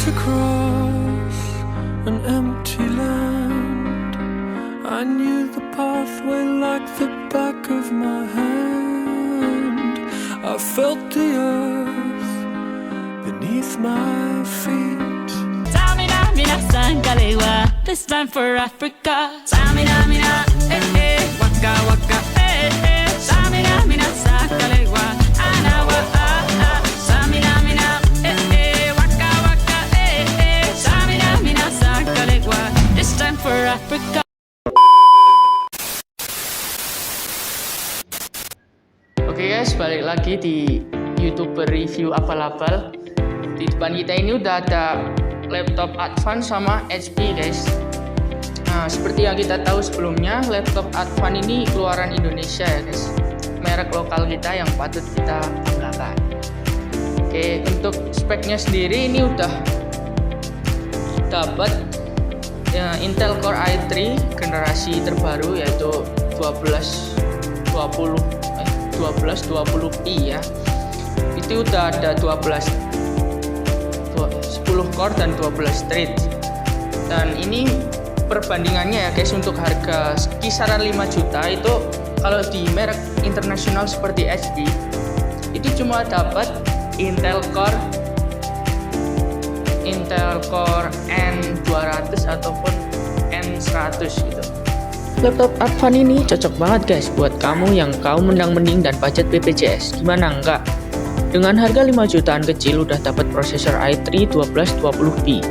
across an empty land. I knew the pathway like the back of my hand. I felt the earth beneath my feet. Samina, mina, sangalewa, this time for Africa. Samina, mina, waka, waka, Samina, mina, sangalewa, anawa, Samina, mina, waka, waka, Samina, mina, sangalewa, this time for Africa. Oke guys, balik lagi di YouTuber review abal-abal. Di depan kita ini udah ada laptop Advan sama HP guys. Nah, seperti yang kita tahu sebelumnya, laptop Advan ini keluaran Indonesia ya guys. Merek lokal kita yang patut kita banggakan. Oke, untuk speknya sendiri ini udah dapat Intel Core i3 generasi terbaru yaitu 1220p ya. Itu udah ada 10 core dan 12 thread. Dan ini perbandingannya ya guys, untuk harga kisaran 5 juta itu kalau di merek internasional seperti HP itu cuma dapat Intel Core N200 ataupun N100 gitu. Laptop Advan ini cocok banget guys buat kamu yang kaum mendang-mending dan budget BPJS. Gimana enggak? Dengan harga 5 jutaan kecil udah dapat prosesor i3 1220p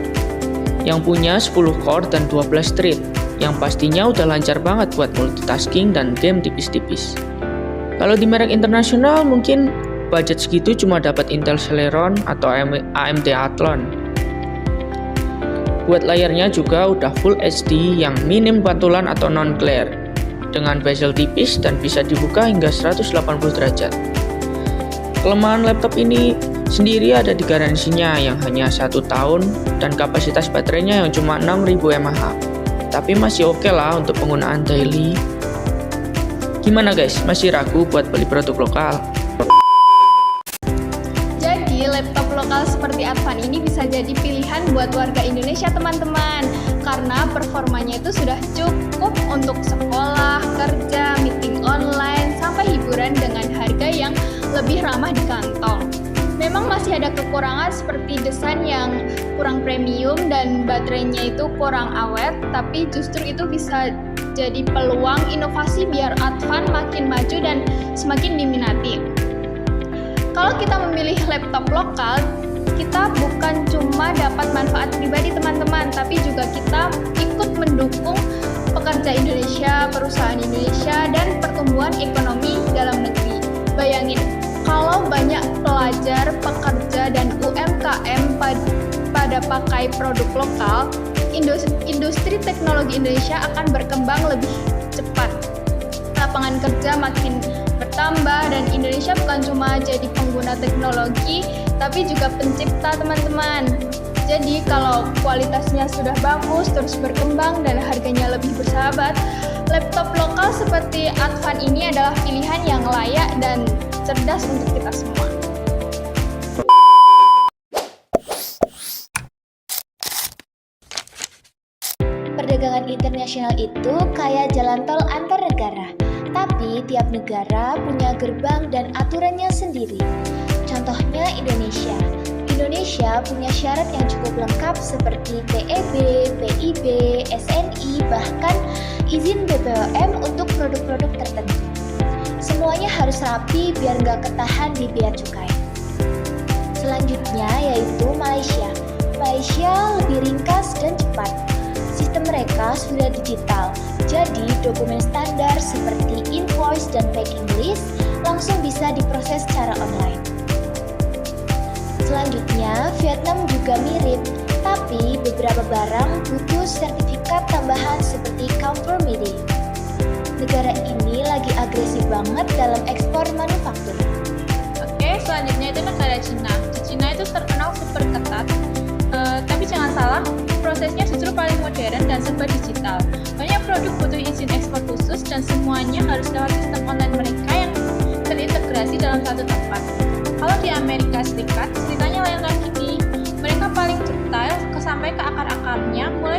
yang punya 10 core dan 12 thread, yang pastinya udah lancar banget buat multitasking dan game tipis-tipis. Kalau di merek internasional mungkin budget segitu cuma dapat Intel Celeron atau AMD Athlon. Buat layarnya juga udah Full HD yang minim pantulan atau non-glare dengan bezel tipis dan bisa dibuka hingga 180 derajat. Kelemahan laptop ini sendiri ada di garansinya yang hanya 1 tahun dan kapasitas baterainya yang cuma 6000 mAh. Tapi masih oke lah untuk penggunaan daily. Gimana guys, masih ragu buat beli produk lokal? Jadi laptop lokal seperti Advan ini bisa jadi pilihan buat warga Indonesia teman-teman, karena performanya itu sudah cukup untuk sekolah, kerja, meeting online, sampai hiburan dengan harga yang lebih ramah di kantong. Memang masih ada kekurangan seperti desain yang kurang premium dan baterainya itu kurang awet, tapi justru itu bisa jadi peluang inovasi biar Advan makin maju dan semakin diminati. Kalau kita memilih laptop lokal, kita bukan cuma dapat manfaat pribadi teman-teman, tapi juga kita ikut mendukung pekerja Indonesia, perusahaan Indonesia, dan pertumbuhan ekonomi dalam negeri. Bayangin, kalau banyak pelajar, pekerja, dan UMKM pada pakai produk lokal, industri teknologi Indonesia akan berkembang lebih cepat. Lapangan kerja makin bertambah dan Indonesia bukan cuma jadi pengguna teknologi, tapi juga pencipta teman-teman. Jadi kalau kualitasnya sudah bagus, terus berkembang, dan harganya lebih bersahabat, laptop lokal seperti Advan ini adalah pilihan yang layak dan cerdas untuk kita semua. Perdagangan internasional itu kayak jalan tol antar negara, tapi tiap negara punya gerbang dan aturannya sendiri. Contohnya Indonesia. Indonesia punya syarat yang cukup lengkap seperti TEB, PIB, SNI, bahkan izin BPOM untuk produk-produk tertentu. Semuanya harus rapi biar nggak ketahan di bea cukai. Selanjutnya yaitu Malaysia. Malaysia lebih ringkas dan cepat. Sistem mereka sudah digital, jadi dokumen standar seperti invoice dan packing list langsung bisa diproses secara online. Selanjutnya, Vietnam juga mirip, tapi beberapa barang butuh sertifikat tambahan seperti conformity. Negara ini lagi agresif banget dalam ekspor manufaktur. Oke, selanjutnya itu negara Cina. Di Cina itu terkenal super ketat, tapi jangan salah, prosesnya justru paling modern dan serba digital. Banyak produk butuh izin ekspor khusus dan semuanya harus lewat sistem online mereka yang terintegrasi dalam satu tempat. Kalau di Amerika Serikat, ceritanya lain lagi nih. Mereka paling detail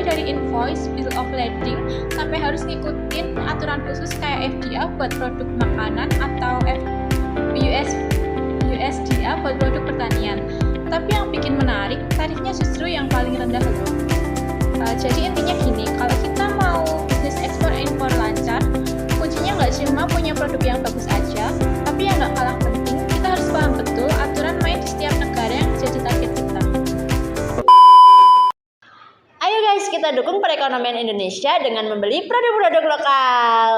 dari invoice, bill of lading, sampai harus ngikutin aturan khusus kayak FDA buat produk makanan atau USDA buat produk pertanian. Tapi yang bikin menarik, tarifnya justru yang paling rendah loh. Jadi intinya gini, kalau kita mau bisnis ekspor impor lancar, kuncinya nggak cuma punya produk yang bagus aja, tapi yang nggak kalah penting, kita harus paham betul aturan main di setiap negara yang jadi target kita. Ayo guys, kita dukung perekonomian Indonesia dengan membeli produk-produk lokal.